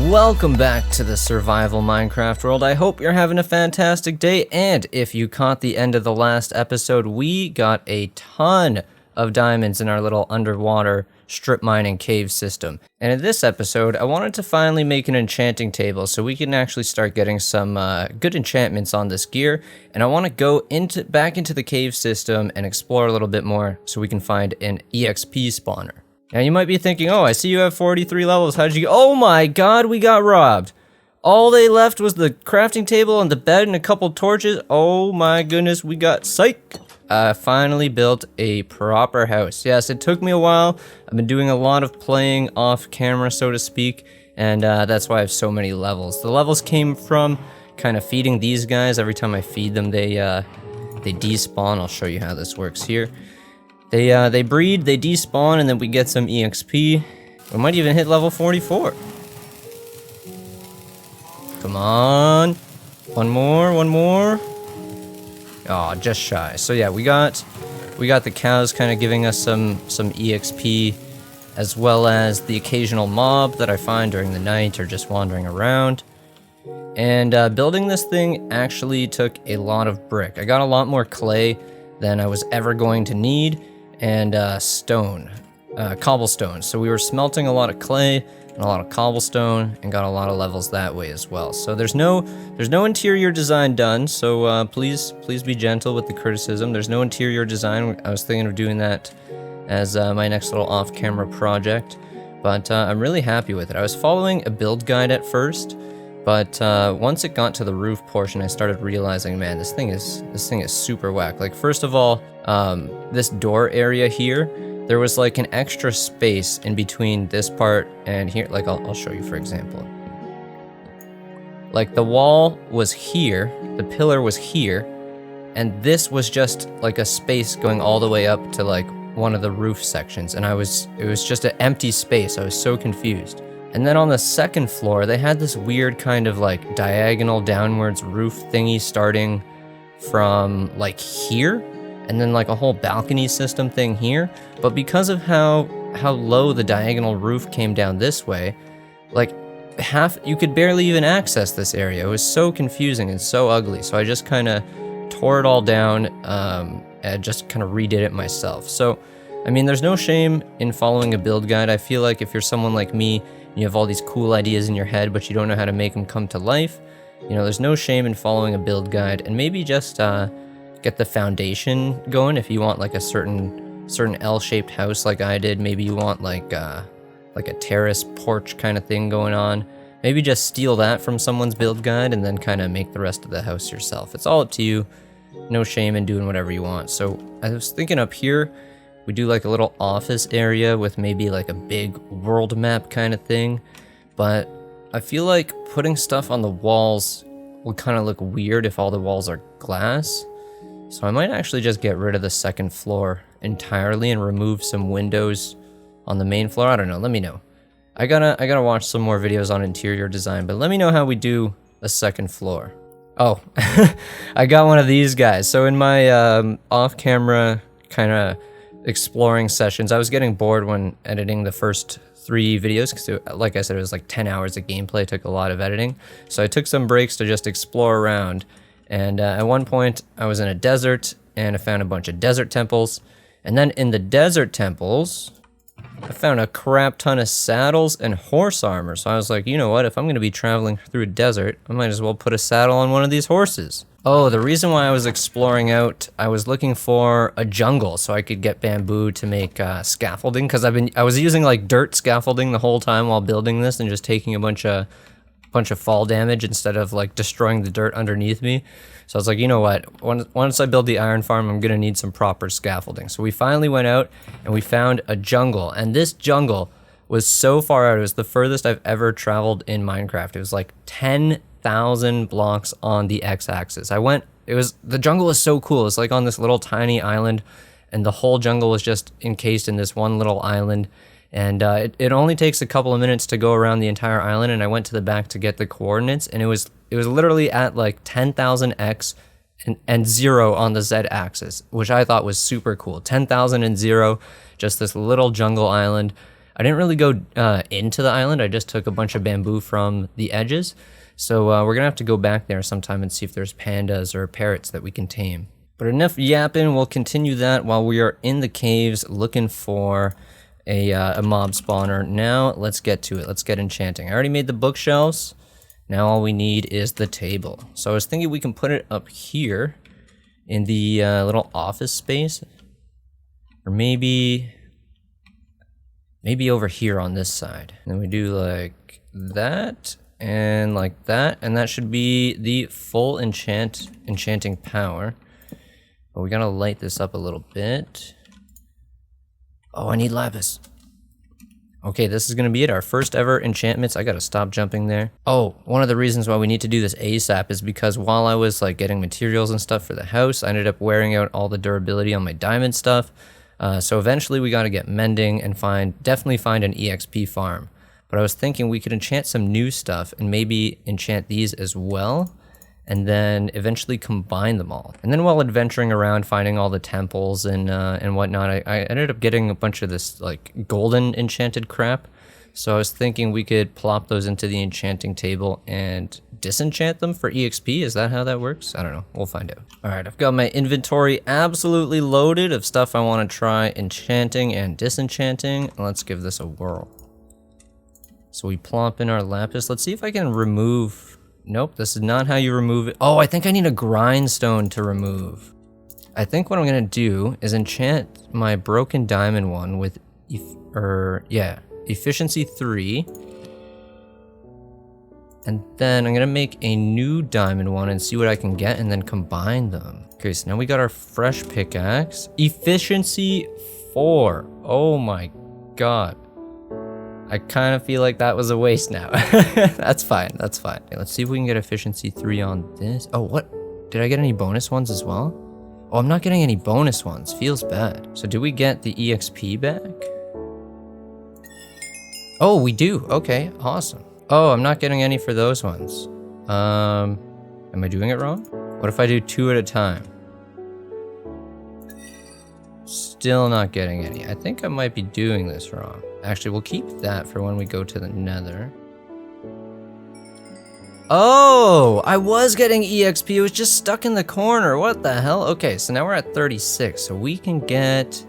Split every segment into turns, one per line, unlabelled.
Welcome back to the Survival Minecraft world. I hope you're having a fantastic day, and if you caught the end of the last episode, we got a ton of diamonds in our little underwater strip mining cave system. And in this episode, I wanted to finally make an enchanting table so we can actually start getting some good enchantments on this gear. And I want to go back into the cave system and explore a little bit more so we can find an EXP spawner. Now you might be thinking, oh, I see you have 43 levels, how'd you get— oh my god, we got robbed! All they left was the crafting table and the bed and a couple torches. Oh my goodness, we got psych! Finally built a proper house. Yes, it took me a while. I've been doing a lot of playing off camera, so to speak, and that's why I have so many levels. The levels came from kind of feeding these guys. Every time I feed them, they despawn. I'll show you how this works here. They breed, they despawn, and then we get some EXP. We might even hit level 44. Come on. One more. Oh, just shy. So yeah, we got the cows kind of giving us some EXP, as well as the occasional mob that I find during the night or just wandering around. And building this thing actually took a lot of brick. I got a lot more clay than I was ever going to need, and cobblestone. So we were smelting a lot of clay and a lot of cobblestone, and got a lot of levels that way as well. So there's no interior design done, so please be gentle with the criticism. There's no interior design. I was thinking of doing that as my next little off-camera project, but I'm really happy with it. I was following a build guide at first, but once it got to the roof portion, I started realizing, man, this thing is super whack. Like, first of all, this door area here, there was like an extra space in between this part and here. Like, I'll show you, for example. Like, the wall was here, the pillar was here, and this was just like a space going all the way up to like one of the roof sections, and it was just an empty space. I was so confused. And then on the second floor, they had this weird kind of like diagonal downwards roof thingy starting from like here, and then like a whole balcony system thing here. But because of how low the diagonal roof came down this way, like you could barely even access this area. It was so confusing and so ugly. So I just kind of tore it all down and just kind of redid it myself. So, I mean, there's no shame in following a build guide. I feel like if you're someone like me, you have all these cool ideas in your head, but you don't know how to make them come to life, you know, there's no shame in following a build guide, and maybe just get the foundation going. If you want like a certain L-shaped house like I did, maybe you want like a terrace porch kind of thing going on, maybe just steal that from someone's build guide and then kind of make the rest of the house yourself. It's all up to you. No shame in doing whatever you want. So I was thinking up here, we do like a little office area with maybe like a big world map kind of thing, but I feel like putting stuff on the walls would kind of look weird if all the walls are glass. So I might actually just get rid of the second floor entirely and remove some windows on the main floor. I don't know, let me know. I gotta watch some more videos on interior design, but let me know how we do the second floor. Oh, I got one of these guys. So in my off-camera kind of exploring sessions, I was getting bored when editing the first 3 videos, because like I said, it was like 10 hours of gameplay. It took a lot of editing, so I took some breaks to just explore around. And at one point I was in a desert and I found a bunch of desert temples, and then in the desert temples I found a crap ton of saddles and horse armor. So I was like, you know what, if I'm going to be traveling through a desert, I might as well put a saddle on one of these horses. Oh, the reason why I was exploring out, I was looking for a jungle so I could get bamboo to make scaffolding, because I was using like dirt scaffolding the whole time while building this and just taking a bunch of fall damage instead of like destroying the dirt underneath me. So I was like, you know what, once I build the iron farm, I'm gonna need some proper scaffolding. So we finally went out and we found a jungle, and this jungle was so far out. It was the furthest I've ever traveled in Minecraft. It was like 10,000 blocks on the x-axis. The jungle was so cool. It's like on this little tiny island, and the whole jungle was just encased in this one little island. And it only takes a couple of minutes to go around the entire island, and I went to the back to get the coordinates, and it was literally at like 10,000 x and 0 on the z-axis, which I thought was super cool. 10,000 and 0, just this little jungle island. I didn't really go into the island. I just took a bunch of bamboo from the edges. So we're gonna have to go back there sometime and see if there's pandas or parrots that we can tame. But enough yapping, we'll continue that while we are in the caves looking for a mob spawner. Now let's get to it. Let's get enchanting. I already made the bookshelves. Now all we need is the table. So I was thinking we can put it up here in the little office space. Or maybe over here on this side. And then we do like that and like that. And that should be the full enchanting power. But we gotta light this up a little bit. Oh, I need lapis. Okay, this is gonna be it, our first ever enchantments. I gotta stop jumping there. Oh, one of the reasons why we need to do this ASAP is because while I was like getting materials and stuff for the house, I ended up wearing out all the durability on my diamond stuff. So eventually we gotta get mending and definitely find an EXP farm. But I was thinking we could enchant some new stuff and maybe enchant these as well, and then eventually combine them all. And then while adventuring around, finding all the temples and whatnot, I ended up getting a bunch of this like golden enchanted crap. So I was thinking we could plop those into the enchanting table and disenchant them for EXP. Is that how that works? I don't know. We'll find out. All right, I've got my inventory absolutely loaded of stuff I want to try enchanting and disenchanting. Let's give this a whirl. So we plop in our lapis. Let's see if I can remove... Nope, this is not how you remove it. Oh, I think I need a grindstone to remove. I think what I'm gonna do is enchant my broken diamond one with, efficiency 3. And then I'm gonna make a new diamond one and see what I can get and then combine them. Okay, so now we got our fresh pickaxe. Efficiency 4. Oh my god. I kind of feel like that was a waste now. That's fine, that's fine. Okay, let's see if we can get efficiency 3 on this. Oh, what? Did I get any bonus ones as well? Oh, I'm not getting any bonus ones. Feels bad. So do we get the EXP back? Oh, we do. Okay, awesome. Oh, I'm not getting any for those ones. Am I doing it wrong? What if I do 2 at a time? Still not getting any. I think I might be doing this wrong. Actually, we'll keep that for when we go to the nether. Oh, I was getting EXP. It was just stuck in the corner. What the hell? Okay, so now we're at 36. So we can get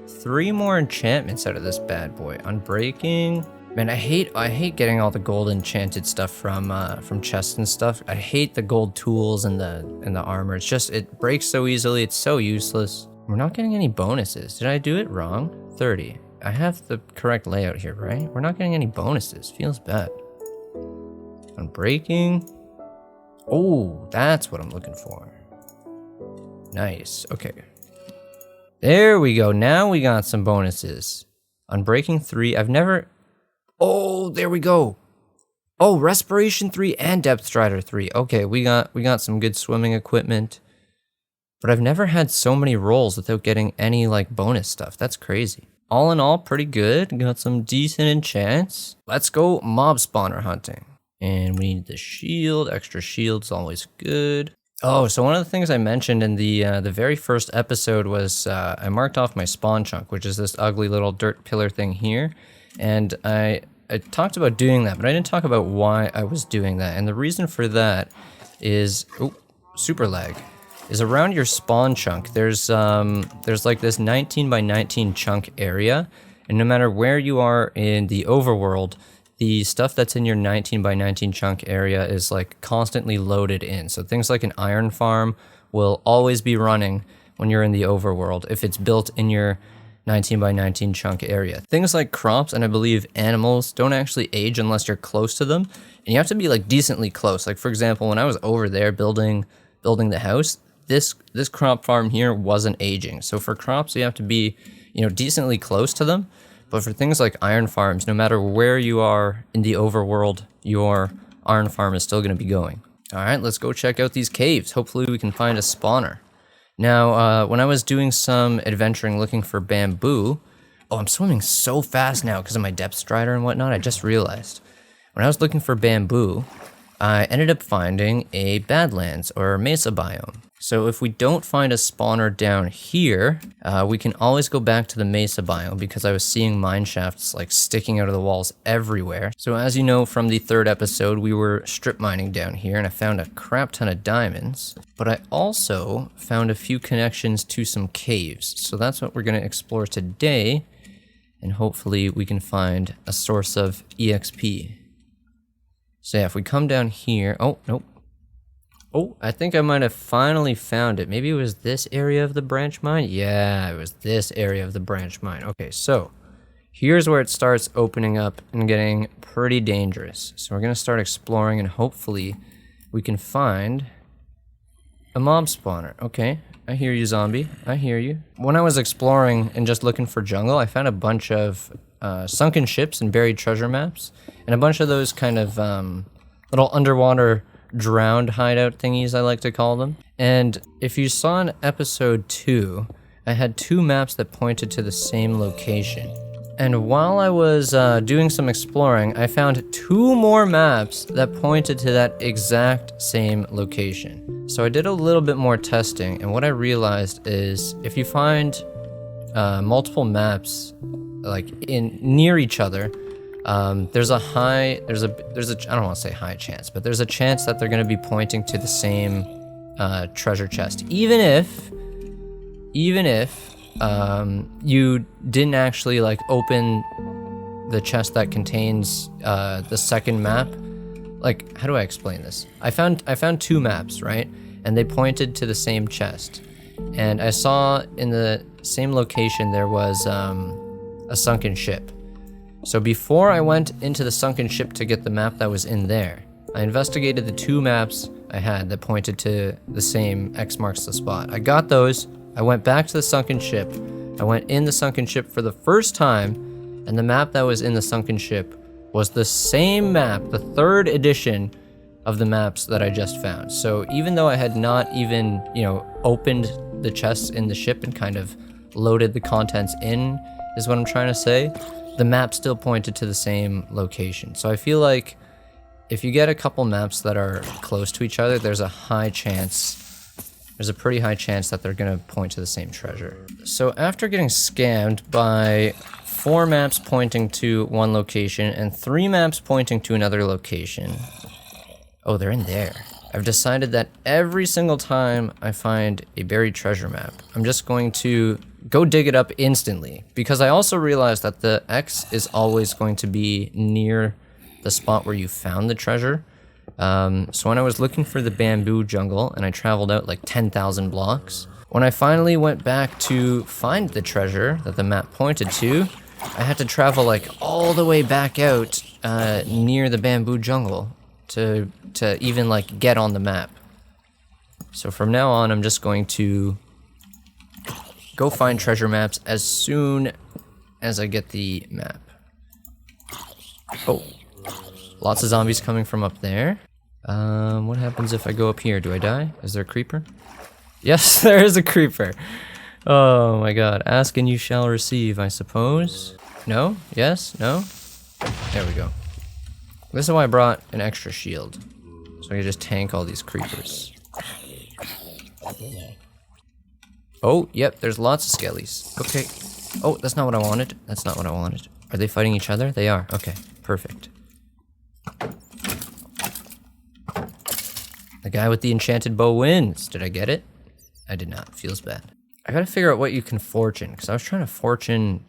3 more enchantments out of this bad boy. Unbreaking. Man, I hate getting all the gold enchanted stuff from chests and stuff. I hate the gold tools and the armor. It's just, it breaks so easily. It's so useless. We're not getting any bonuses. Did I do it wrong? 30. I have the correct layout here, right? We're not getting any bonuses. Feels bad. Unbreaking. Oh, that's what I'm looking for. Nice. Okay. There we go. Now we got some bonuses. Unbreaking 3. I've never... Oh, there we go. Oh, Respiration 3 and Depth Strider 3. Okay, we got some good swimming equipment. But I've never had so many rolls without getting any like bonus stuff. That's crazy. All in all, pretty good. Got some decent enchants. Let's go mob spawner hunting. And we need the shield. Extra shield's always good. Oh, so one of the things I mentioned in the very first episode was I marked off my spawn chunk, which is this ugly little dirt pillar thing here. And I talked about doing that, but I didn't talk about why I was doing that. And the reason for that is, oh, super lag. Is around your spawn chunk, there's like this 19 by 19 chunk area, and no matter where you are in the overworld, the stuff that's in your 19 by 19 chunk area is like constantly loaded in. So things like an iron farm will always be running when you're in the overworld if it's built in your 19 by 19 chunk area. Things like crops and I believe animals don't actually age unless you're close to them, and you have to be like decently close. Like for example, when I was over there building the house, this crop farm here wasn't aging. So for crops, you have to be, decently close to them. But for things like iron farms, no matter where you are in the overworld, your iron farm is still going to be going. All right, let's go check out these caves. Hopefully we can find a spawner. Now, when I was doing some adventuring looking for bamboo, oh, I'm swimming so fast now because of my depth strider and whatnot. I just realized. When I was looking for bamboo, I ended up finding a badlands or mesa biome. So if we don't find a spawner down here, we can always go back to the mesa biome because I was seeing mine shafts like sticking out of the walls everywhere. So as you know from the 3rd episode, we were strip mining down here and I found a crap ton of diamonds, but I also found a few connections to some caves. So that's what we're going to explore today, and hopefully we can find a source of EXP. So yeah, if we come down here, oh, nope. Oh, I think I might have finally found it. Maybe it was this area of the branch mine? Yeah, it was this area of the branch mine. Okay, so here's where it starts opening up and getting pretty dangerous. So we're going to start exploring and hopefully we can find a mob spawner. Okay, I hear you, zombie. I hear you. When I was exploring and just looking for jungle, I found a bunch of sunken ships and buried treasure maps, and a bunch of those kind of little underwater drowned hideout thingies, I like to call them. And if you saw in episode 2, I had 2 maps that pointed to the same location. And while I was doing some exploring, I found 2 more maps that pointed to that exact same location. So I did a little bit more testing, and what I realized is if you find multiple maps like near each other, there's a I don't want to say high chance, but there's a chance that they're going to be pointing to the same treasure chest, even if you didn't actually like open the chest that contains the second map. Like, how do I explain this? I found 2 maps, right? And they pointed to the same chest, and I saw in the same location there was a sunken ship. So before I went into the sunken ship to get the map that was in there, I investigated the 2 maps I had that pointed to the same X marks the spot. I got those, I went back to the sunken ship, I went in the sunken ship for the first time, and the map that was in the sunken ship was the same map, the 3rd edition of the maps that I just found. So even though I had not even, opened the chests in the ship and kind of loaded the contents in, is what I'm trying to say, the map still pointed to the same location. So I feel like if you get a couple maps that are close to each other, there's a pretty high chance that they're gonna point to the same treasure. So after getting scammed by 4 maps pointing to one location and 3 maps pointing to another location, oh, they're in there. I've decided that every single time I find a buried treasure map, I'm just going to go dig it up instantly, because I also realized that the X is always going to be near the spot where you found the treasure. So when I was looking for the bamboo jungle and I traveled out like 10,000 blocks, when I finally went back to find the treasure that the map pointed to, I had to travel like all the way back out near the bamboo jungle to even like get on the map. So from now on, I'm just going to go find treasure maps as soon as I get the map. Oh, lots of zombies coming from up there. What happens if I go up here? Do I die? Is there a creeper? Yes, there is a creeper. Oh my god. Ask and you shall receive, I suppose. No? Yes? No? There we go. This is why I brought an extra shield, so I can just tank all these creepers. Oh, yep, there's lots of skellies. Okay. Oh, that's not what I wanted. That's not what I wanted. Are they fighting each other? They are. Okay, perfect. The guy with the enchanted bow wins. Did I get it? I did not. Feels bad. I gotta figure out what you can fortune, because I was trying to fortune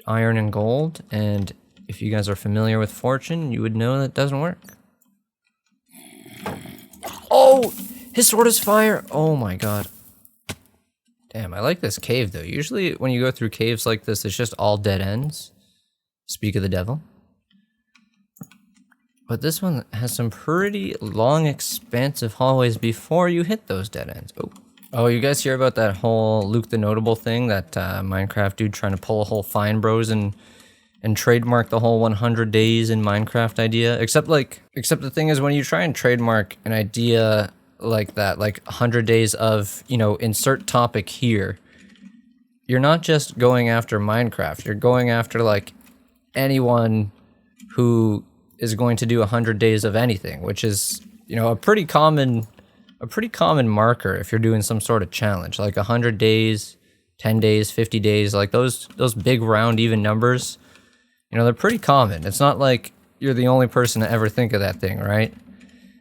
iron and gold, and if you guys are familiar with fortune, you would know that doesn't work. Oh! His sword is fire! Oh my god. Damn, I like this cave though. Usually when you go through caves like this, it's just all dead ends. Speak of the devil. But this one has some pretty long, expansive hallways before you hit those dead ends. Oh, you guys hear about that whole Luke the Notable thing? That Minecraft dude trying to pull a whole Fine Bros and trademark the whole 100 days in Minecraft idea? Except the thing is, when you try and trademark an idea like that, like 100 days of, insert topic here, you're not just going after Minecraft, you're going after like anyone who is going to do 100 days of anything, which is, a pretty common a pretty common marker if you're doing some sort of challenge, like 100 days, 10 days, 50 days, like those big round even numbers, you know, they're pretty common. It's not like you're the only person to ever think of that thing, right?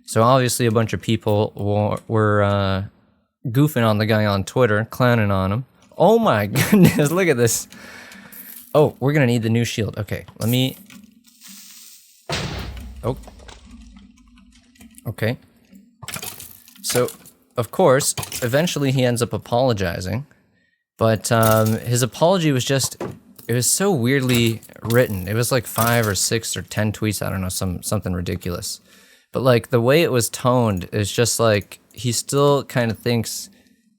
So obviously a bunch of people were goofing on the guy on Twitter, clowning on him. Oh my goodness, look at this. Oh, we're gonna need the new shield. Okay, let me... Oh. Okay. So, of course, eventually he ends up apologizing, but his apology was just, it was so weirdly written. It was like 5 or 6 or 10 tweets, I don't know, something ridiculous. But like the way it was toned is just like, he still kind of thinks,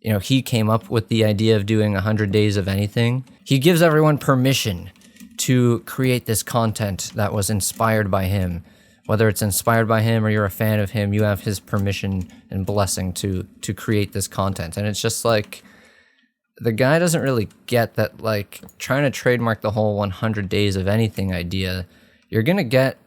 you know, he came up with the idea of doing 100 days of anything. He gives everyone permission to create this content that was inspired by him. Whether it's inspired by him or you're a fan of him, you have his permission and blessing to create this content. And it's just like, the guy doesn't really get that, like, trying to trademark the whole 100 days of anything idea, you're gonna get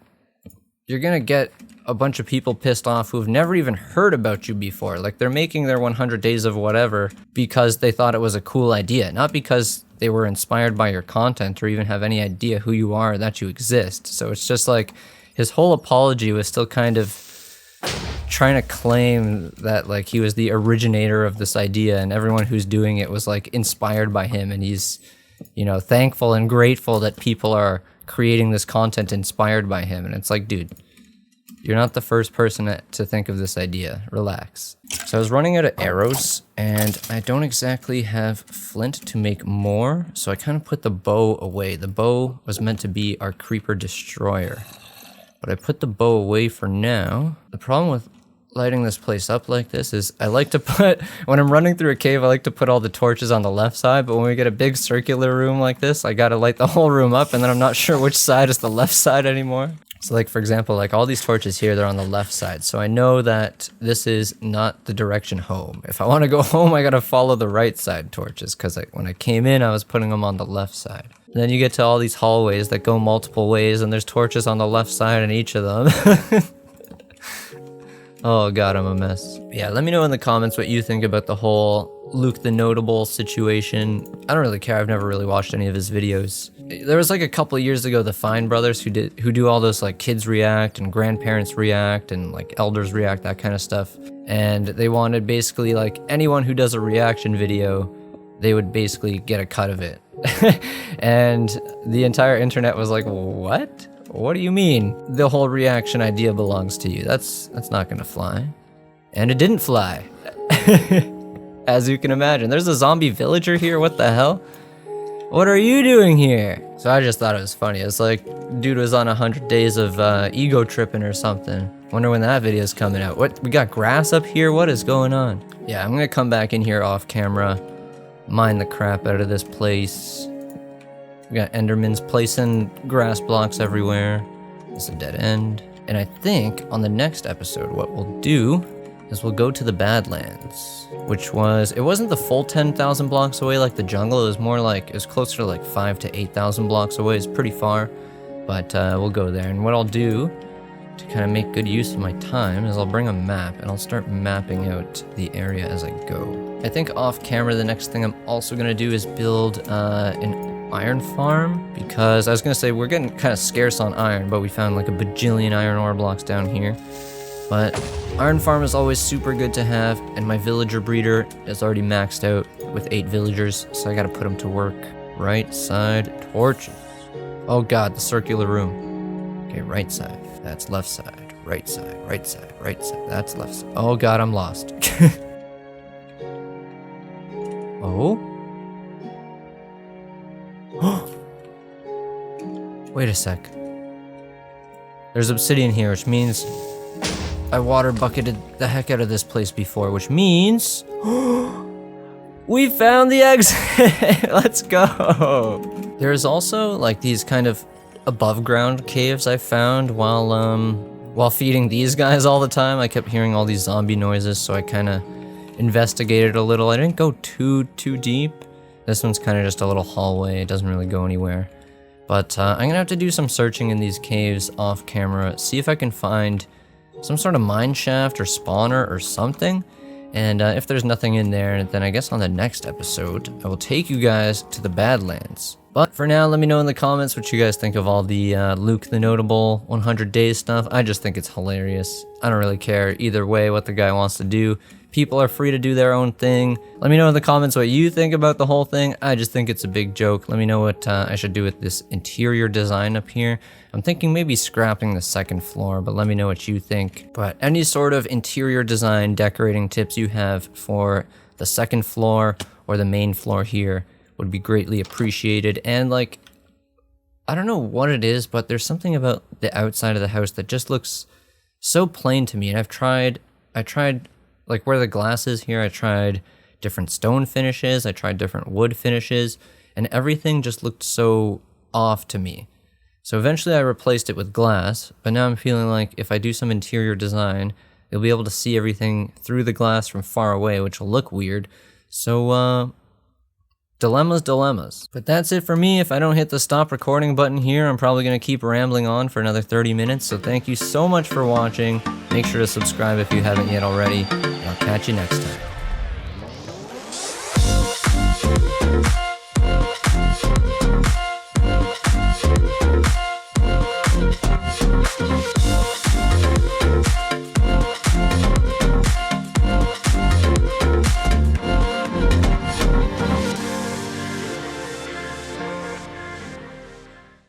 a bunch of people pissed off who've never even heard about you before. Like, they're making their 100 days of whatever because they thought it was a cool idea, not because they were inspired by your content or even have any idea who you are or that you exist. So it's just like, his whole apology was still kind of trying to claim that, like, he was the originator of this idea and everyone who's doing it was, like, inspired by him, and he's, you know, thankful and grateful that people are creating this content inspired by him. And it's like, dude, you're not the first person to think of this idea. Relax. So I was running out of arrows, and I don't exactly have flint to make more, so I kind of put the bow away. The bow was meant to be our creeper destroyer, but I put the bow away for now. The problem with lighting this place up like this is I like to put, when I'm running through a cave, I like to put all the torches on the left side, but when we get a big circular room like this, I gotta light the whole room up, and then I'm not sure which side is the left side anymore. So like, for example, like all these torches here, they're on the left side, so I know that this is not the direction home. If I want to go home, I gotta follow the right side torches, because when I came in, I was putting them on the left side. And then you get to all these hallways that go multiple ways, and there's torches on the left side in each of them. Oh god, I'm a mess. Yeah, let me know in the comments what you think about the whole Luke the Notable situation. I don't really care, I've never really watched any of his videos. There was like a couple of years ago, the Fine Brothers who do all those like kids react and grandparents react and like elders react, that kind of stuff. And they wanted basically like anyone who does a reaction video, they would basically get a cut of it. And the entire internet was like, what? What do you mean? The whole reaction idea belongs to you. That's not gonna fly. And it didn't fly. As you can imagine. There's a zombie villager here, what the hell? What are you doing here? So I just thought it was funny. It's like, dude was on 100 days of ego tripping or something. Wonder when that video's coming out. What, we got grass up here? What is going on? Yeah, I'm gonna come back in here off camera, mine the crap out of this place. We got Endermans placing grass blocks everywhere. It's a dead end. And I think on the next episode, what we'll do is we'll go to the Badlands, which it wasn't the full 10,000 blocks away like the jungle. It was more like, it was closer to like 5,000 to 8,000 blocks away. It's pretty far, but we'll go there. And what I'll do to kind of make good use of my time is I'll bring a map and I'll start mapping out the area as I go. I think off camera, the next thing I'm also gonna do is build an iron farm, because I was gonna say we're getting kind of scarce on iron, but we found like a bajillion iron ore blocks down here. But iron farm is always super good to have, and my villager breeder is already maxed out with 8 villagers, so I gotta put them to work. Right side torches. Oh god, the circular room. Okay, right side. That's left side. Right side. Right side. Right side. That's left side. Oh god, I'm lost. Oh? Wait a sec. There's obsidian here, which means I water bucketed the heck out of this place before, which means we found the exit. Let's go. There's also like these kind of above ground caves I found while feeding these guys all the time. I kept hearing all these zombie noises, so I kind of investigated a little. I didn't go too deep. This one's kind of just a little hallway. It doesn't really go anywhere. But I'm gonna have to do some searching in these caves off camera, see if I can find some sort of mine shaft or spawner or something. And if there's nothing in there, then I guess on the next episode, I will take you guys to the Badlands. But for now, let me know in the comments what you guys think of all the Luke the Notable 100 Days stuff. I just think it's hilarious. I don't really care either way what the guy wants to do. People are free to do their own thing. Let me know in the comments what you think about the whole thing. I just think it's a big joke. Let me know what I should do with this interior design up here. I'm thinking maybe scrapping the second floor, but let me know what you think. But any sort of interior design decorating tips you have for the second floor or the main floor here would be greatly appreciated. And like, I don't know what it is, but there's something about the outside of the house that just looks so plain to me. And I tried like where the glass is here, I tried different stone finishes, I tried different wood finishes, and everything just looked so off to me. So eventually I replaced it with glass, but now I'm feeling like if I do some interior design, you'll be able to see everything through the glass from far away, which will look weird. So, dilemmas. But that's it for me. If I don't hit the stop recording button here, I'm probably going to keep rambling on for another 30 minutes. So thank you so much for watching. Make sure to subscribe if you haven't yet already. And I'll catch you next time.